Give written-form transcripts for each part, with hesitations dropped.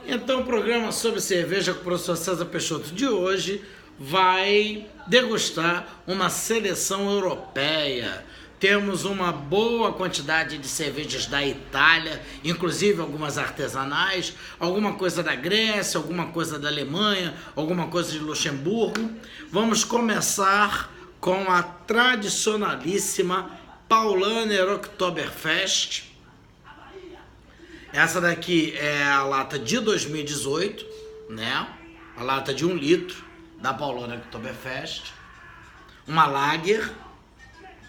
Então, o programa sobre cerveja com o professor César Peixoto de hoje vai degustar uma seleção europeia. Temos uma boa quantidade de cervejas da Itália, inclusive algumas artesanais, alguma coisa da Grécia, alguma coisa da Alemanha, alguma coisa de Luxemburgo. Vamos começar com a tradicionalíssima Paulaner Oktoberfest. Essa daqui é a lata de 2018, né? A lata de 1 litro da Paulaner Oktoberfest. Uma lager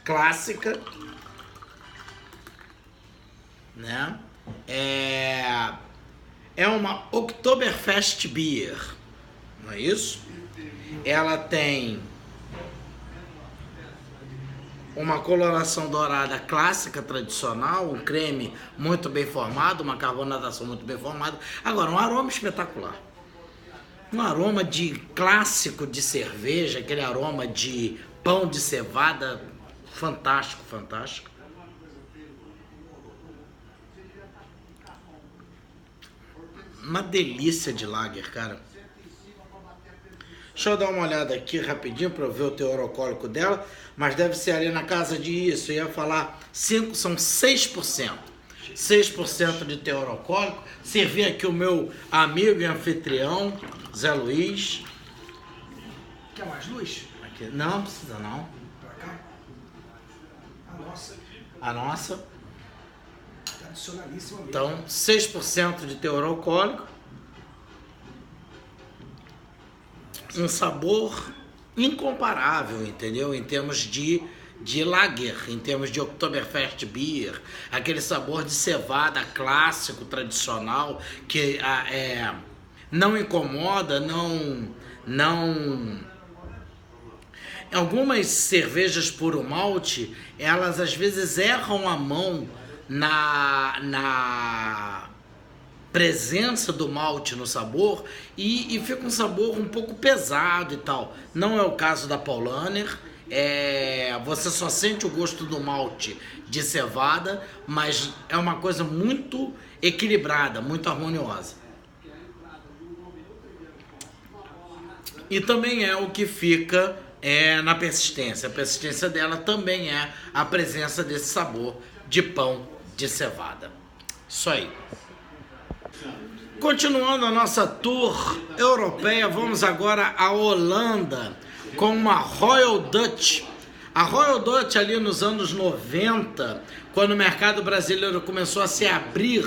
clássica, né? É uma Oktoberfest Beer, não é isso? Ela tem uma coloração dourada clássica, tradicional, um creme muito bem formado, uma carbonatação muito bem formada. Agora, um aroma espetacular. Um aroma de clássico de cerveja, aquele aroma de pão de cevada, fantástico, fantástico. Uma delícia de lager, cara. Deixa eu dar uma olhada aqui rapidinho para eu ver o teor alcoólico dela, mas deve ser ali na casa de isso, eu ia falar 5, são 6%. 6% de teor alcoólico. Servi aqui o meu amigo e anfitrião, Zé Luiz. Quer mais luz? Aqui. Não, precisa não. Pra cá? A nossa. A nossa. Tradicionalíssima mesmo. Então, 6% de teor alcoólico. Um sabor incomparável, entendeu? Em termos de lager, em termos de Oktoberfest Beer, aquele sabor de cevada clássico, tradicional, que não incomoda, não... Algumas cervejas puro malte, elas às vezes erram a mão na presença do malte no sabor e fica um sabor um pouco pesado e tal. Não é o caso da Paulaner. Você só sente o gosto do malte de cevada, mas é uma coisa muito equilibrada, muito harmoniosa. E também é o que fica na persistência. A persistência dela também é a presença desse sabor de pão de cevada. Isso aí. Continuando a nossa tour europeia, vamos agora à Holanda com uma Royal Dutch. A Royal Dutch ali nos anos 90, quando o mercado brasileiro começou a se abrir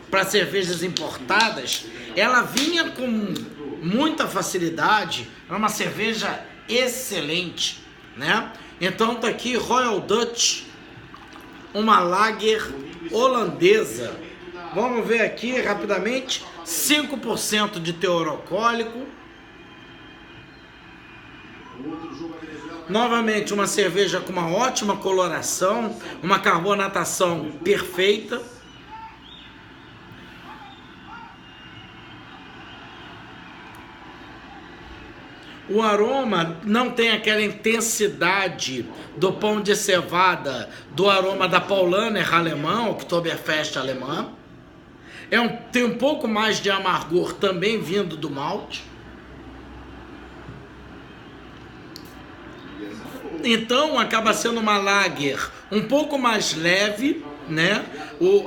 para cervejas importadas, ela vinha com muita facilidade, é uma cerveja excelente, né? Então tá aqui Royal Dutch, uma lager holandesa. Vamos ver aqui rapidamente, 5% de teor alcoólico. Novamente uma cerveja com uma ótima coloração, uma carbonatação perfeita. O aroma não tem aquela intensidade do pão de cevada, do aroma da Paulaner alemã, Oktoberfest alemã. Tem um pouco mais de amargor também vindo do malte. Então acaba sendo uma lager um pouco mais leve, né?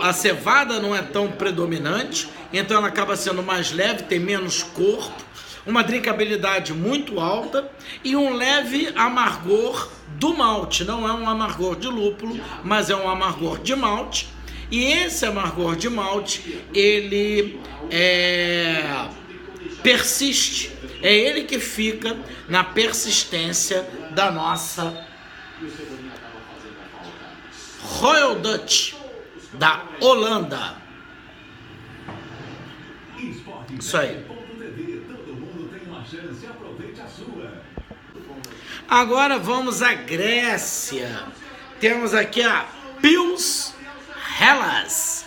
A cevada não é tão predominante, então ela acaba sendo mais leve, tem menos corpo, uma drinkabilidade muito alta e um leve amargor do malte. Não é um amargor de lúpulo, mas é um amargor de malte. E esse amargor de malte, ele persiste. É ele que fica na persistência da nossa Royal Dutch, da Holanda. Isso aí. Agora vamos à Grécia. Temos aqui a Pils Hellas.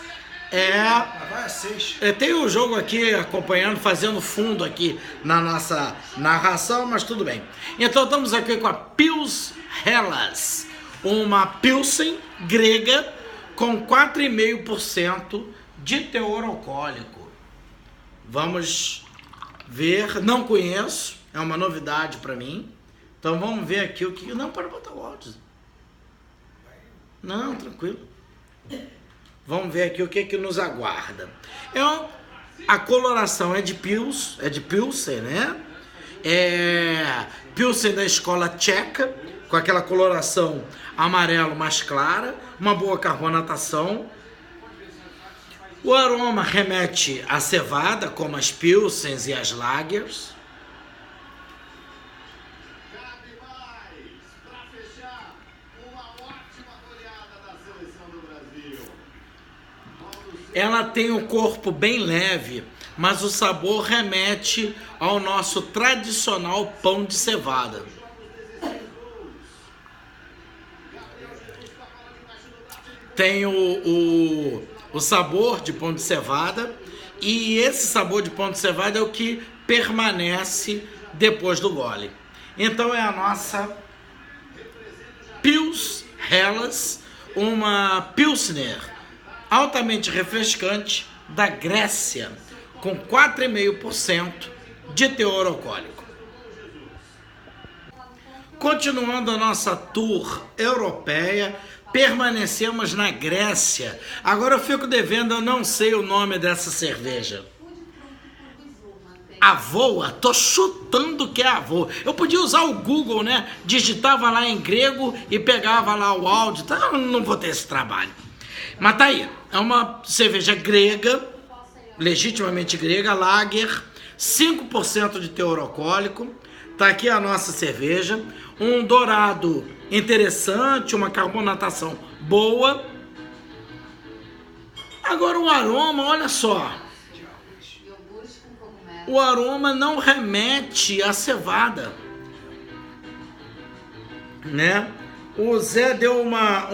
Tem o jogo aqui acompanhando, fazendo fundo aqui na nossa narração, mas tudo bem. Então estamos aqui com a Pils Hellas, uma Pilsen grega com 4,5% de teor alcoólico. Vamos ver. Não conheço. É uma novidade para mim. Então vamos ver aqui o que... Não, para botar o áudio. Não, tranquilo. Vamos ver aqui o que nos aguarda. A coloração é de Pilsen, né? Pilsen da escola tcheca, com aquela coloração amarelo mais clara, uma boa carbonatação. O aroma remete à cevada, como as Pilsens e as Lagers. Ela tem um corpo bem leve, mas o sabor remete ao nosso tradicional pão de cevada. Tem o sabor de pão de cevada, e esse sabor de pão de cevada é o que permanece depois do gole. Então é a nossa Pils Hellas, uma Pilsner altamente refrescante da Grécia, com 4,5% de teor alcoólico. Continuando a nossa tour europeia, permanecemos na Grécia. Agora eu fico devendo, eu não sei o nome dessa cerveja. Avoa? Tô chutando que é Avoa. Eu podia usar o Google, né? Digitava lá em grego e pegava lá o áudio. Então, eu não vou ter esse trabalho. Mas tá aí. É uma cerveja grega, legitimamente grega, lager, 5% de teor alcoólico. Tá aqui a nossa cerveja. Um dourado interessante, uma carbonatação boa. Agora o aroma, olha só. O aroma não remete à cevada, né? O Zé deu uma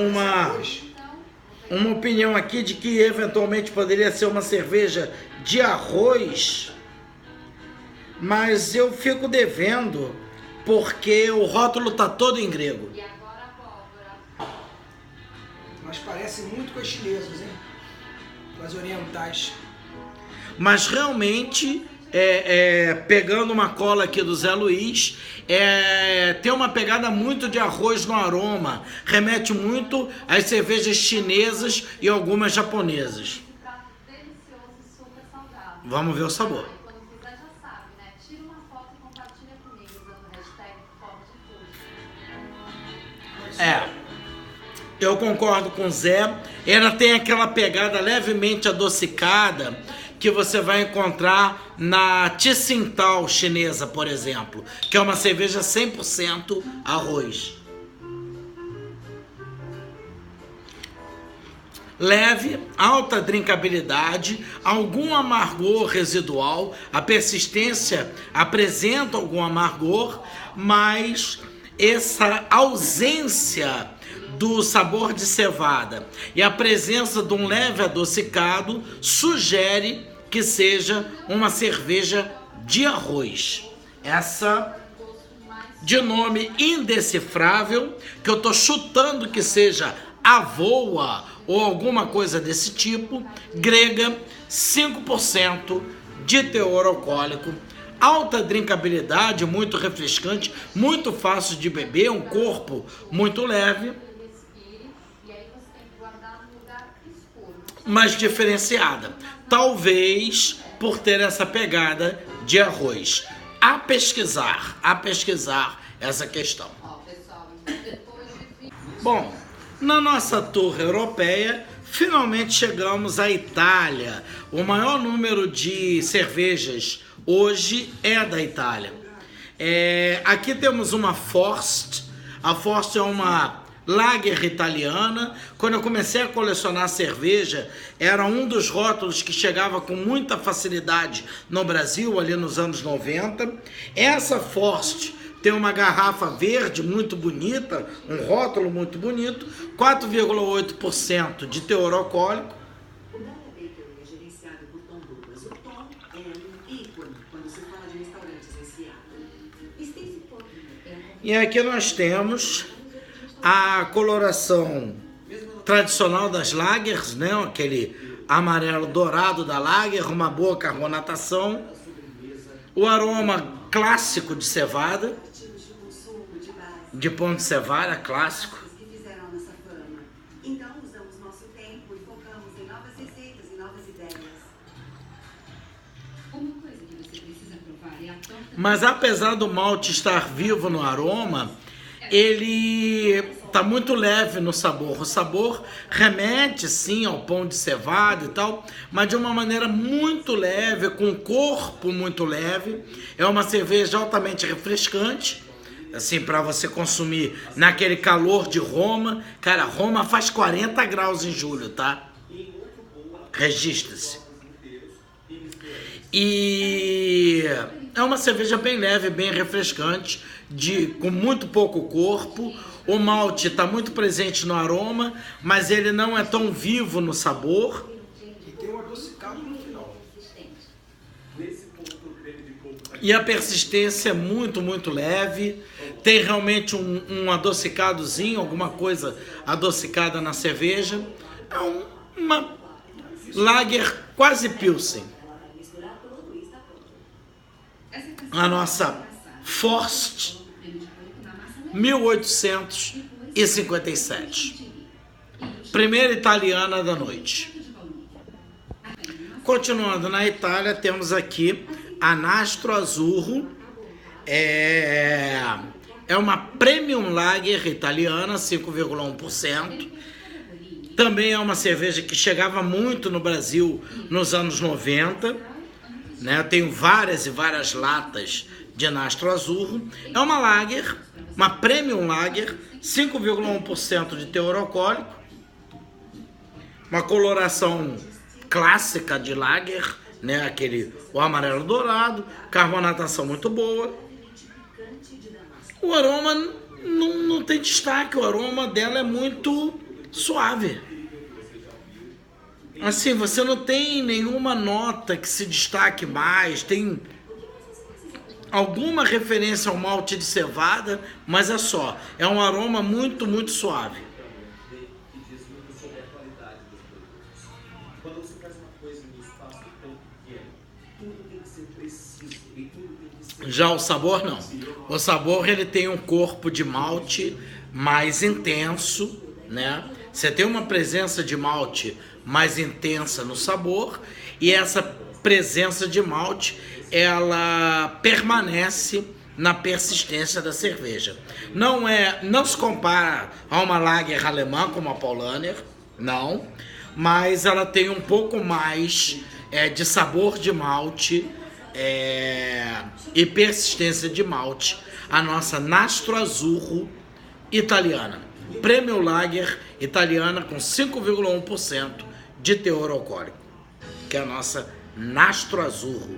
opinião aqui de que eventualmente poderia ser uma cerveja de arroz, mas eu fico devendo porque o rótulo tá todo em grego. Mas parece muito com as chinesas, hein? Com as orientais. Mas realmente, pegando uma cola aqui do Zé Luiz, tem uma pegada muito de arroz no aroma. Remete muito às cervejas chinesas e algumas japonesas. Vamos ver o sabor. Eu concordo com o Zé. Ela tem aquela pegada levemente adocicada que você vai encontrar na Tsingtao chinesa, por exemplo, que é uma cerveja 100% arroz. Leve, alta drinkabilidade, algum amargor residual, a persistência apresenta algum amargor, mas essa ausência do sabor de cevada e a presença de um leve adocicado sugere que seja uma cerveja de arroz. Essa de nome indecifrável, que eu tô chutando que seja Avoa ou alguma coisa desse tipo, grega, 5% de teor alcoólico, alta drinkabilidade, muito refrescante, muito fácil de beber, um corpo muito leve, mas diferenciada, talvez por ter essa pegada de arroz. A pesquisar essa questão. Bom, na nossa tour europeia, finalmente chegamos à Itália. O maior número de cervejas hoje é da Itália. Aqui temos uma Forst. A Forst é uma lager italiana. Quando eu comecei a colecionar cerveja, era um dos rótulos que chegava com muita facilidade no Brasil, ali nos anos 90. Essa Forst tem uma garrafa verde muito bonita, um rótulo muito bonito, 4,8% de teor alcoólico. O Della Bakery é gerenciado por Tom Douglas. O Tom é um ícone quando se fala de restaurantes em Seattle. E aqui nós temos a coloração tradicional das lagers, né? Aquele amarelo dourado da Lager, uma boa carbonatação. O aroma clássico de cevada, de pão de cevada, clássico. Mas apesar do malte estar vivo no aroma, ele está muito leve no sabor. O sabor remete sim ao pão de cevada e tal, mas de uma maneira muito leve, com corpo muito leve. É uma cerveja altamente refrescante, assim, para você consumir naquele calor de Roma. Cara, Roma faz 40 graus em julho, tá? Registra-se. E é uma cerveja bem leve, bem refrescante, com muito pouco corpo. O malte está muito presente no aroma, mas ele não é tão vivo no sabor. E tem um adocicado no final. E a persistência é muito, muito leve. Tem realmente um adocicadozinho, alguma coisa adocicada na cerveja. É uma lager quase pilsen. A nossa Forst 1857. Primeira italiana da noite. Continuando na Itália, temos aqui a Nastro Azzurro. É uma Premium Lager italiana, 5,1%. Também é uma cerveja que chegava muito no Brasil nos anos 90. Né? Eu tenho várias e várias latas de Nastro Azzurro. É uma lager, uma Premium Lager, 5,1% de teor alcoólico. Uma coloração clássica de lager, né? O amarelo dourado, carbonatação muito boa. O aroma não tem destaque, o aroma dela é muito suave. Assim, você não tem nenhuma nota que se destaque mais, tem alguma referência ao malte de cevada, mas é só. É um aroma muito, muito suave. Já o sabor, não. O sabor, ele tem um corpo de malte mais intenso, né? Você tem uma presença de malte mais intensa no sabor, e essa presença de malte, ela permanece na persistência da cerveja. Não se compara a uma lager alemã como a Paulaner, não, mas ela tem um pouco mais de sabor de malte e persistência de malte, a nossa Nastro Azzurro italiana. Premium Lager italiana com 5,1% de teor alcoólico, que é a nossa Nastro Azzurro.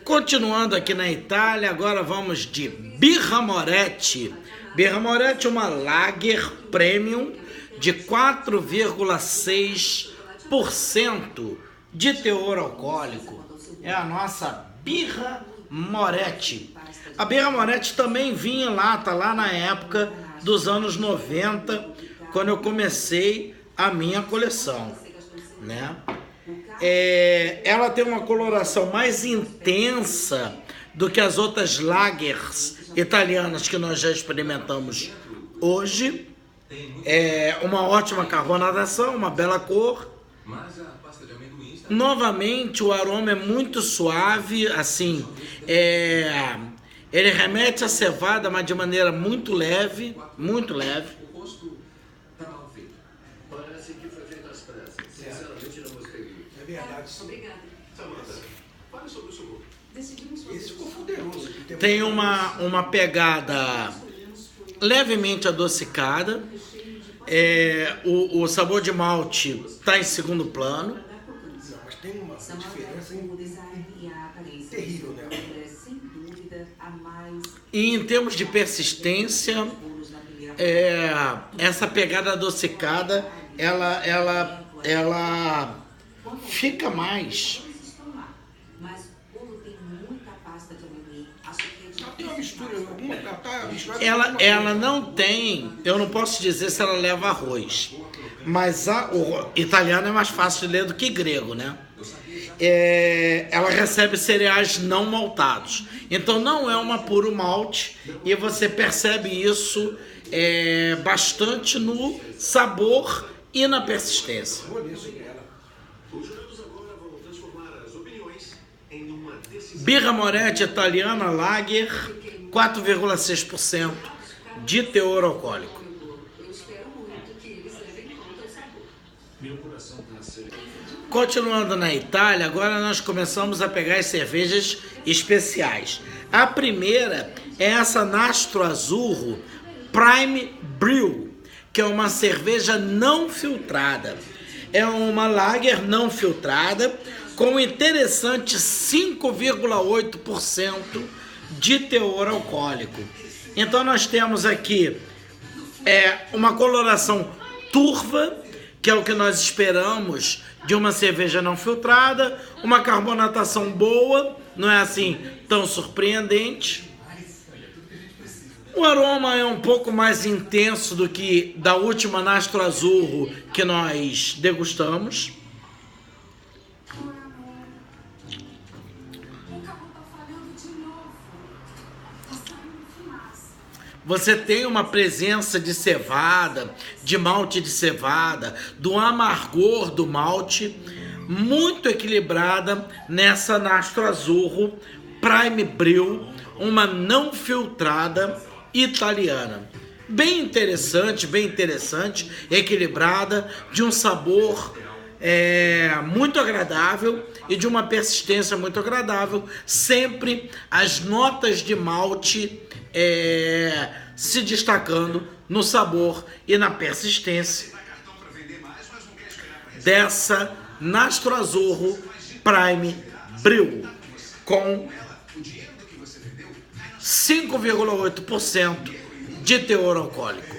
Continuando aqui na Itália, agora vamos de Birra Moretti. Birra Moretti é uma Lager Premium de 4,6% de teor alcoólico. É a nossa Birra Moretti. A Birra Moretti também vinha lá, tá lá na época dos anos 90, quando eu comecei a minha coleção, né? Ela tem uma coloração mais intensa do que as outras lagers italianas que nós já experimentamos hoje. É uma ótima carbonatação, uma bela cor. Novamente, o aroma é muito suave, assim, ele remete à cevada, mas de maneira muito leve, muito leve. É verdade. Obrigada. Fale sobre o sabor. Esse ficou poderoso. Tem uma pegada levemente adocicada. O sabor de malte está em segundo plano. Mas tem uma diferença terrível nela. E em termos de persistência, essa pegada adocicada, ela fica mais. Tem uma mistura, alguma Ela não tem, eu não posso dizer se ela leva arroz, mas o italiano é mais fácil de ler do que grego, né? Ela recebe cereais não maltados, então não é uma puro malte, e você percebe isso bastante no sabor e na persistência. Birra Moretti italiana Lager, 4,6% de teor alcoólico. Continuando na Itália, agora nós começamos a pegar as cervejas especiais. A primeira é essa Nastro Azzurro Prime Brew, que é uma cerveja não filtrada. É uma lager não filtrada com interessante 5,8% de teor alcoólico. Então nós temos aqui uma coloração turva, que é o que nós esperamos de uma cerveja não filtrada, uma carbonatação boa, não é assim tão surpreendente. O aroma é um pouco mais intenso do que da última Nastro Azzurro que nós degustamos. Você tem uma presença de cevada, de malte de cevada, do amargor do malte, muito equilibrada nessa Nastro Azzurro Prime Brew, uma não filtrada italiana. Bem interessante, equilibrada, de um sabor muito agradável e de uma persistência muito agradável, sempre as notas de malte se destacando no sabor e na persistência dessa Nastro Azzurro Prime Brew, com 5,8% de teor alcoólico.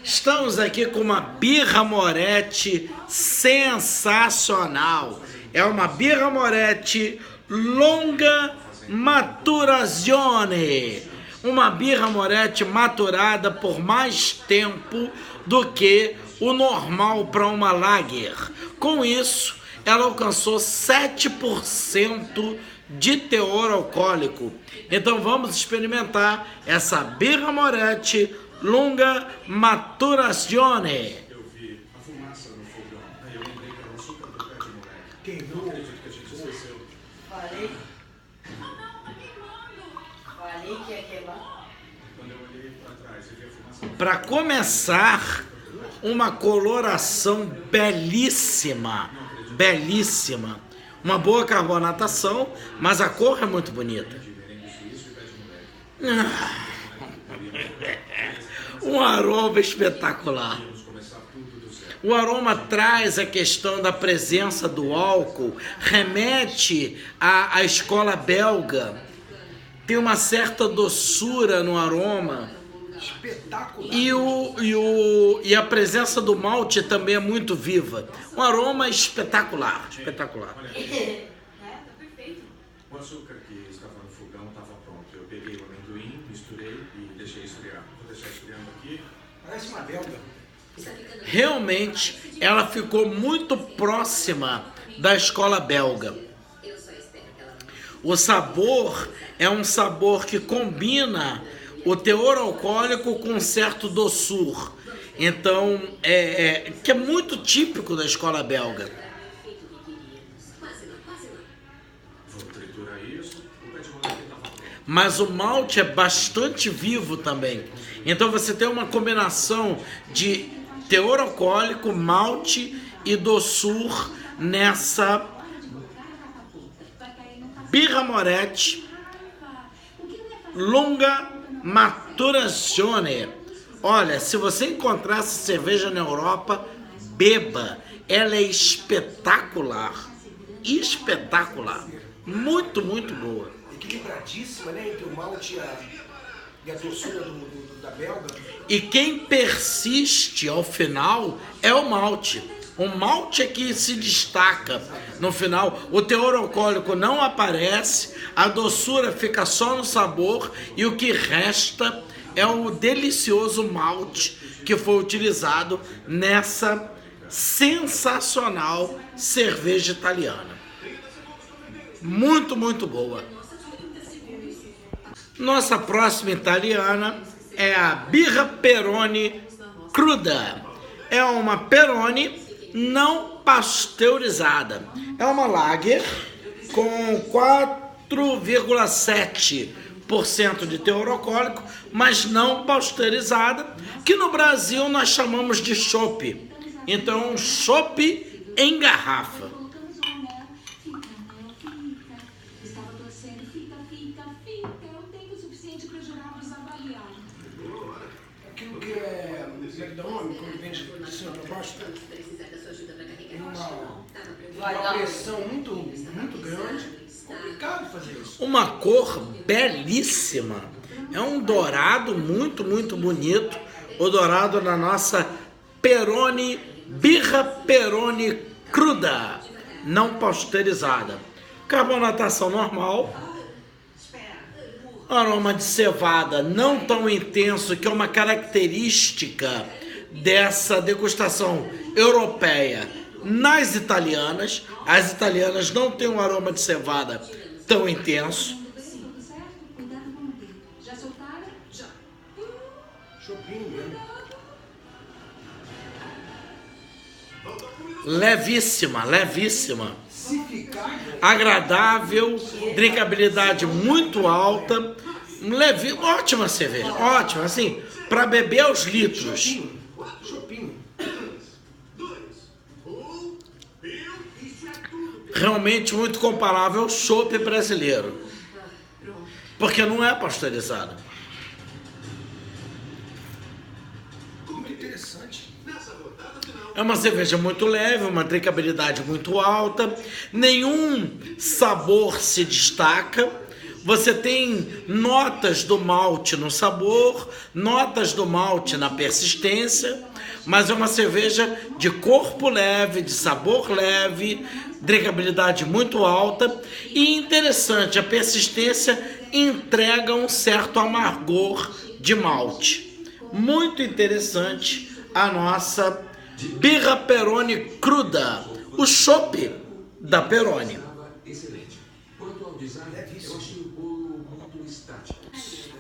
Estamos aqui com uma Birra Moretti sensacional. É uma Birra Moretti Longa Maturazione. Uma Birra Moretti maturada por mais tempo do que o normal para uma lager. Com isso, ela alcançou 7% de teor alcoólico. Então vamos experimentar essa Birra Moretti Lunga Maturazione. Eu vi a fumaça no fogão. Aí eu lembrei que era um açúcar do pé de moleque. Queimou. Não acredito que a gente esqueceu. Falei que ia queimar. Quando eu olhei para trás e vi a fumaça. Para começar, uma coloração belíssima. Uma boa carbonatação, mas a cor é muito bonita. Um aroma espetacular. O aroma traz a questão da presença do álcool, remete à escola belga. Tem uma certa doçura no aroma. Espetacular. E a presença do malte também é muito viva. Um aroma espetacular. Olha, Tá perfeito. o açúcar que estava no fogão estava pronto. Eu peguei o amendoim, misturei e deixei esfriar. Vou deixar esfriando aqui. Parece uma belga. Realmente, ela ficou muito próxima da escola belga. O sabor é um sabor que combina o teor alcoólico com um certo doçor. Então, que é muito típico da escola belga. Vou triturar isso. O pé de moleque estava pronto. Mas o malte é bastante vivo também. Então você tem uma combinação de teor alcoólico, malte e doçor nessa Birra Moretti Lunga Maturazione. Olha, se você encontrar essa cerveja na Europa, beba. Ela é espetacular. Muito boa. Equilibradíssima, né? Entre o malte e a doçura da belga. E quem persiste ao final é o malte. O malte é que se destaca no final. O teor alcoólico não aparece, a doçura fica só no sabor e o que resta é o delicioso malte que foi utilizado nessa sensacional cerveja italiana. Muito, muito boa. Nossa próxima italiana é a Birra Peroni Cruda. É uma Peroni não pasteurizada. É uma lager com 4,7% de teor alcoólico, mas não pasteurizada, que no Brasil nós chamamos de chopp. Então, chopp em garrafa. Aquilo que é McDonald's, quando vende de cima para baixo, tem uma pressão muito grande. Complicado fazer isso. Uma cor belíssima. É um dourado muito, muito bonito. O dourado na nossa Peroni, Birra Peroni Cruda, não pasteurizada. Carbonatação normal. Aroma de cevada não tão intenso, que é uma característica dessa degustação europeia nas italianas. As italianas não têm um aroma de cevada tão intenso. Levíssima, levíssima. Agradável, drinkabilidade muito alta. Ótima cerveja, ótima, assim, para beber aos litros. Realmente muito comparável ao chopp brasileiro, porque não é pasteurizado. Muito interessante. É uma cerveja muito leve, uma drinkabilidade muito alta, nenhum sabor se destaca. Você tem notas do malte no sabor, notas do malte na persistência, mas é uma cerveja de corpo leve, de sabor leve, drinkabilidade muito alta e interessante, a persistência entrega um certo amargor de malte. Muito interessante a nossa Birra Peroni Cruda, o chopp da Peroni.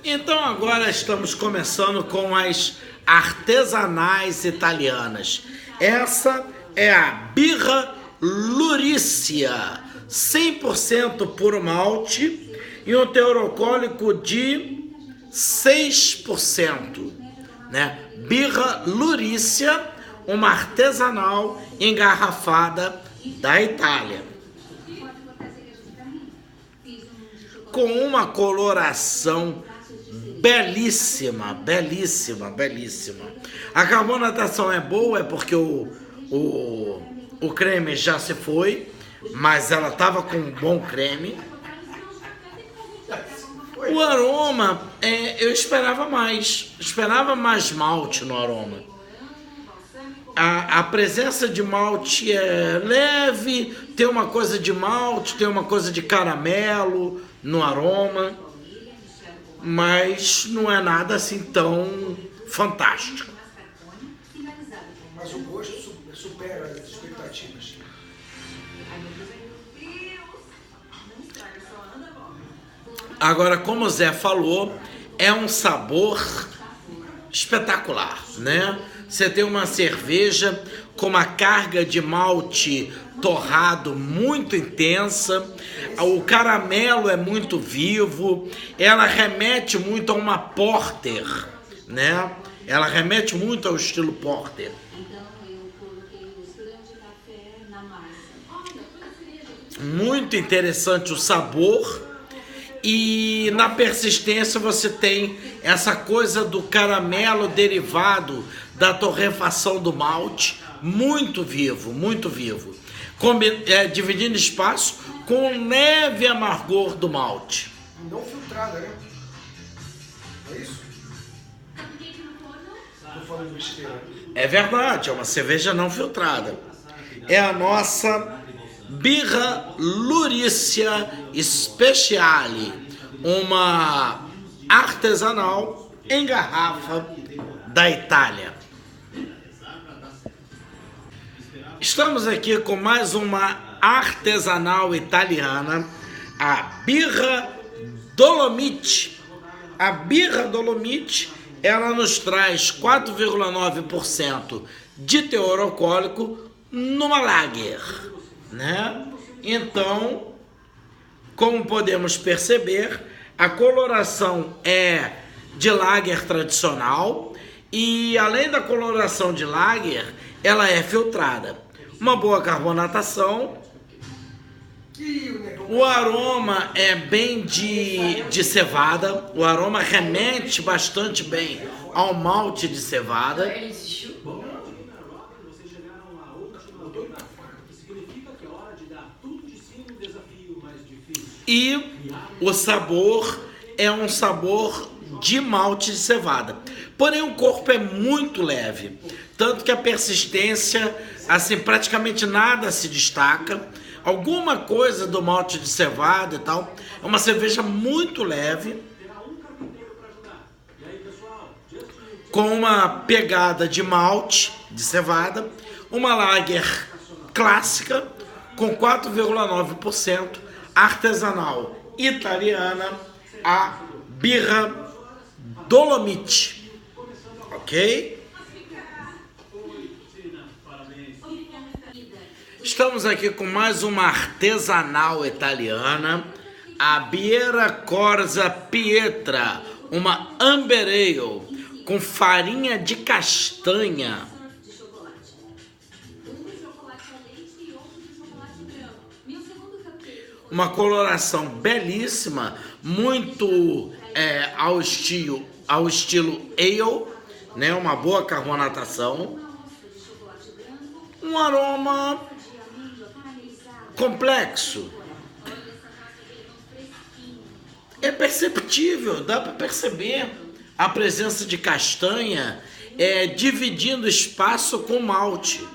Então agora estamos começando com as artesanais italianas. Essa é a Birra Lurisia, 100% puro malte e um teor alcoólico de 6%, né? Birra Lurisia, uma artesanal engarrafada da Itália, com uma coloração belíssima, belíssima, belíssima. A carbonatação é boa, é porque o creme já se foi, mas ela estava com um bom creme. O aroma, eu esperava mais malte no aroma. A presença de malte é leve, tem uma coisa de malte, tem uma coisa de caramelo no aroma, mas não é nada assim tão fantástico. Mas o gosto supera as expectativas. Agora, como o Zé falou, é um sabor espetacular, né? Você tem uma cerveja com uma carga de malte torrado muito intensa, o caramelo é muito vivo, ela remete muito a uma porter, né? Ela remete muito ao estilo porter. Muito interessante o sabor. E na persistência você tem essa coisa do caramelo derivado da torrefação do malte, muito vivo, dividindo espaço com um leve amargor do malte. Não filtrada, né? É isso? Tô falando besteira. É verdade, é uma cerveja não filtrada. é a nossa Birra Lurisia Speciale, uma artesanal em garrafa da Itália. Estamos aqui com mais uma artesanal italiana, a Birra Dolomite. A Birra Dolomite, ela nos traz 4,9% de teor alcoólico numa lager, né? Então, como podemos perceber, a coloração é de lager tradicional e, além da coloração de lager, ela é filtrada. Uma boa carbonatação. O aroma é bem de cevada. O aroma remete bastante bem ao malte de cevada. E o sabor é um sabor de malte de cevada. Porém, o corpo é muito leve. Tanto que a persistência, assim, praticamente nada se destaca. Alguma coisa do malte de cevada e tal. É uma cerveja muito leve, com uma pegada de malte de cevada. Uma lager clássica, com 4,9%, artesanal italiana, a Birra Dolomite. Ok? Estamos aqui com mais uma artesanal italiana, a Birra Corsa Pietra, uma Amber Ale com farinha de castanha. Uma coloração belíssima, muito ao estilo ale, né? Uma boa carbonatação. Um aroma complexo. É perceptível, dá para perceber a presença de castanha dividindo espaço com malte.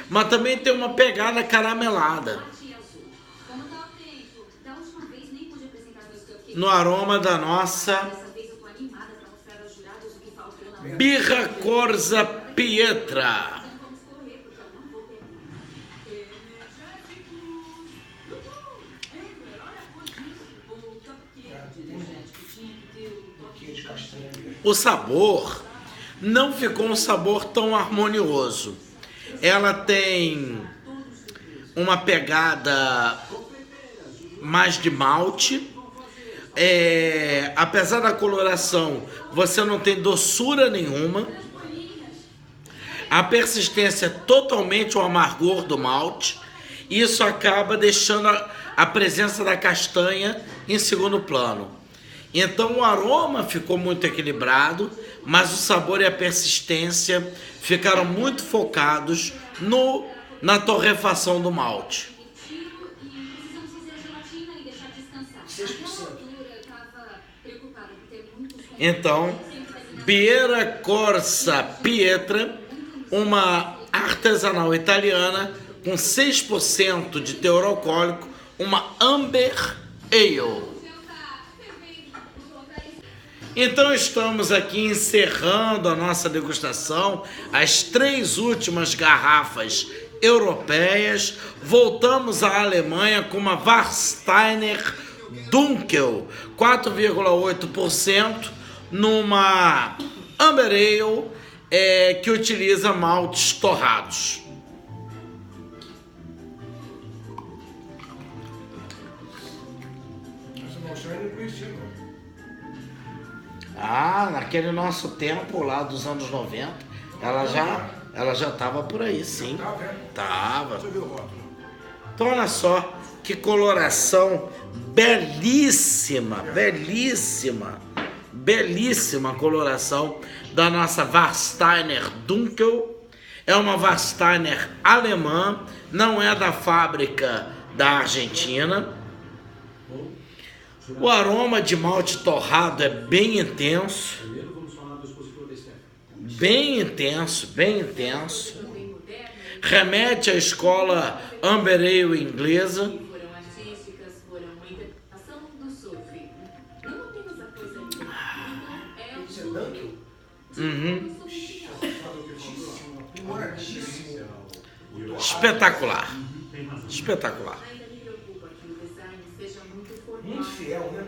Mas também tem uma pegada caramelada no aroma da nossa Birra Corsa Pietra. O sabor não ficou um sabor tão harmonioso. Ela tem uma pegada mais de malte. Apesar da coloração, você não tem doçura nenhuma. A persistência é totalmente o amargor do malte. Isso acaba deixando a presença da castanha em segundo plano. Então o aroma ficou muito equilibrado, mas o sabor e a persistência ficaram muito focados na torrefação do malte. Então, Birra Corsa Pietra, uma artesanal italiana com 6% de teor alcoólico, uma Amber Ale. Então estamos aqui encerrando a nossa degustação, as 3 últimas garrafas europeias. Voltamos à Alemanha com uma Warsteiner Dunkel, 4,8%, numa Amber Ale que utiliza maltes torrados. Naquele nosso tempo lá dos anos 90, ela já estava por aí, sim. Tava. Então olha só que coloração belíssima, belíssima, belíssima coloração da nossa Warsteiner Dunkel. É uma Warsteiner alemã, não é da fábrica da Argentina. O aroma de malte torrado é bem intenso. Bem intenso, bem intenso. remete à escola Amber Ale inglesa. Foram artísticas, foram uma interpretação do surf. Não apenas a coisa linda. Então, Isso é Dunkel? Aprimoradíssimo. Espetacular. Espetacular. ainda me preocupa que o design seja muito formal. Muito fiel, né?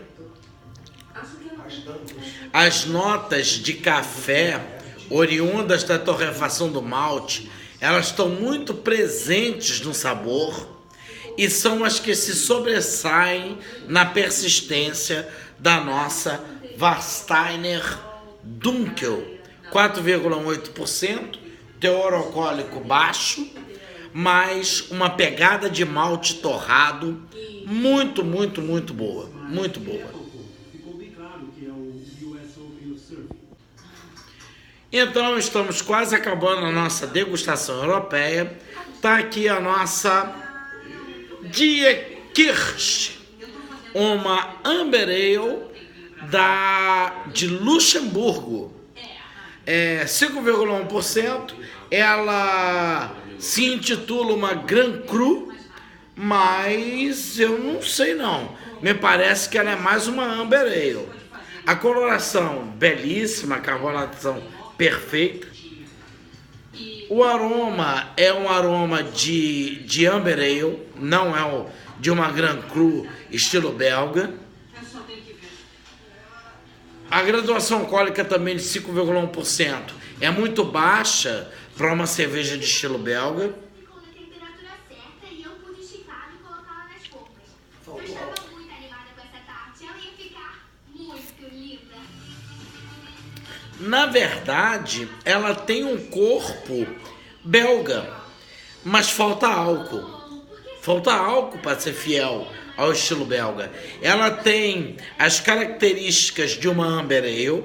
Acho que ela As Dunkels. As notas de café oriundas da torrefação do malte, elas estão muito presentes no sabor e são as que se sobressaem na persistência da nossa Warsteiner Dunkel. 4,8%, teor alcoólico baixo, mas uma pegada de malte torrado muito, muito, muito boa. Muito boa. Ficou bem claro que é o US Open Surf. Então, estamos quase acabando a nossa degustação europeia. Está aqui a nossa Diekirch, uma Amber Ale de Luxemburgo. 5,1%. Ela se intitula uma Grand Cru, mas eu não sei não. Me parece que ela é mais uma Amber Ale. A coloração belíssima, a carbonatação perfeita. O aroma é um aroma de Amber Ale, não é de uma Grand Cru estilo belga. A graduação alcoólica também de 5,1% é muito baixa para uma cerveja de estilo belga. Ficou na temperatura certa e eu pude esticar e colocá-la nas polpas. Eu Faltou estava álcool. muito animada com essa tarte. Ela ia ficar muito linda. Na verdade, ela tem um corpo belga, mas falta álcool. Falta álcool para ser fiel ao estilo belga. Ela tem as características de uma Amber Ale,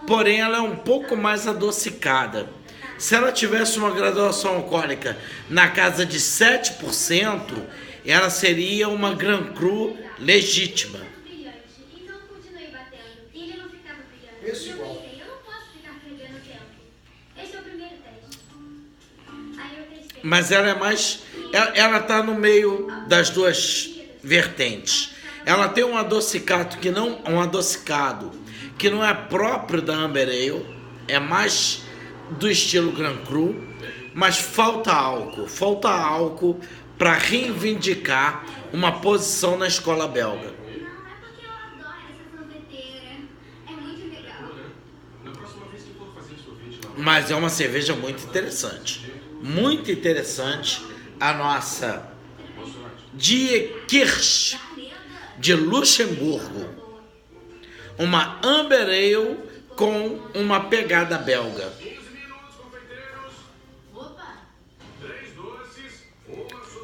porém ela é um pouco mais adocicada. Se ela tivesse uma graduação alcoólica na casa de 7%, ela seria uma Grand Cru legítima. Brilhante. Então eu continuei batendo. E ele não ficava brilhando. Esse eu igual. pensei, eu não posso ficar perdendo tempo. Esse é o primeiro teste. Aí eu testei. Mas ela é mais... Ela está no meio das duas vertentes. Ela tem um adocicado que não é próprio da Amber Ale, é mais do estilo Grand Cru, mas falta álcool para reivindicar uma posição na escola belga. Não, é porque eu adoro essa sorveteira. É muito legal. Na próxima vez que for fazer sorvete lá, Mas é uma cerveja muito interessante. Muito interessante a nossa Diekirch de Luxemburgo. Uma Amber Ale com uma pegada belga. Opa!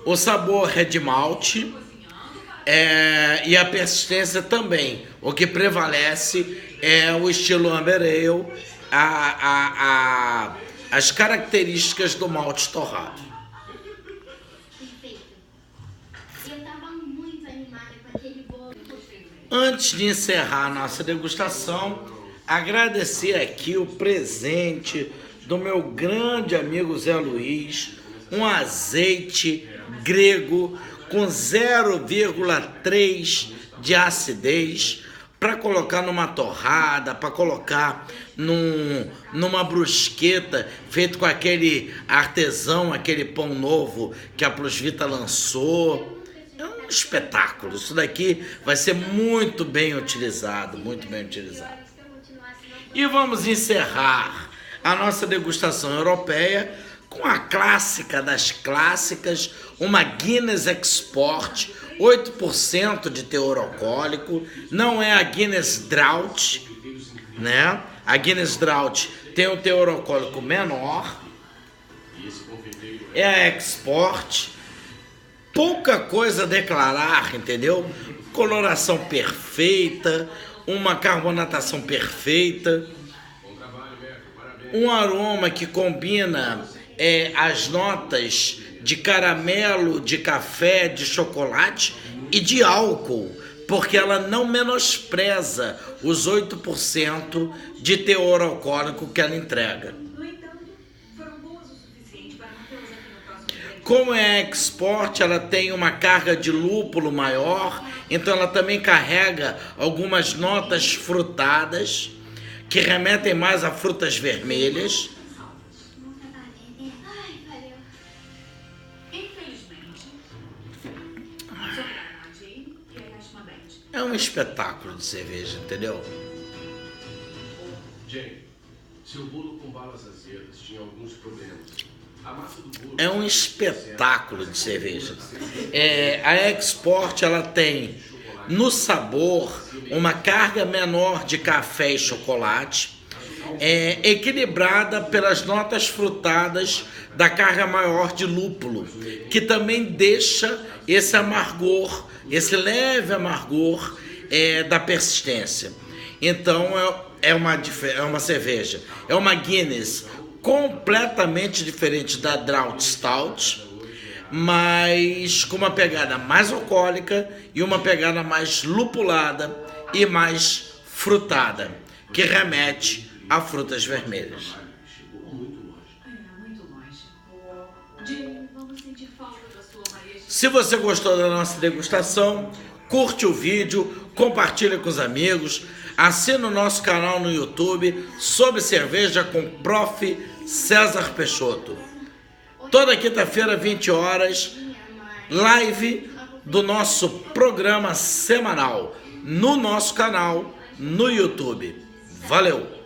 O sabor é de malte e a persistência também. O que prevalece é o estilo Amber Ale, as características do malte torrado. Perfeito. Eu tava muito animada com aquele bolo. Antes de encerrar a nossa degustação, agradecer aqui o presente do meu grande amigo Zé Luiz, um azeite grego com 0,3 de acidez para colocar numa torrada, para colocar numa brusqueta feito com aquele artesão, aquele pão novo que a Plus Vita lançou. É um espetáculo. Isso daqui vai ser muito bem utilizado, muito bem utilizado. E vamos encerrar a nossa degustação europeia com a clássica das clássicas, uma Guinness Export, 8% de teor alcoólico. Não é a Guinness Draught, né? A Guinness Draught tem um teor alcoólico menor. É a Export. Pouca coisa a declarar, entendeu? Coloração perfeita, uma carbonatação perfeita, um aroma que combina as notas de caramelo, de café, de chocolate e de álcool, porque ela não menospreza os 8% de teor alcoólico que ela entrega. No entanto, foram boas o suficiente para mantê-los aqui no próximo Como é export, ela tem uma carga de lúpulo maior, então ela também carrega algumas notas frutadas, que remetem mais a frutas vermelhas. Ai, valeu. Infelizmente, É um espetáculo de cerveja, entendeu? Jane, seu bolo com balas azedas tinha alguns problemas. A massa do bolo... É um espetáculo de cerveja. A Export, ela tem no sabor uma carga menor de café e chocolate, equilibrada pelas notas frutadas da carga maior de lúpulo, que também deixa esse amargor, esse leve amargor da persistência. Então é uma cerveja, é uma Guinness completamente diferente da Drought Stout, mas com uma pegada mais alcoólica e uma pegada mais lupulada e mais frutada, que remete a frutas vermelhas. muito longe. Jane, vamos sentir falta da sua Maria. Se você gostou da nossa degustação, curte o vídeo, compartilha com os amigos, assina o nosso canal no YouTube sobre cerveja com Prof. César Peixoto. Toda quinta-feira, 20 horas, live do nosso programa semanal no nosso canal no YouTube. Valeu!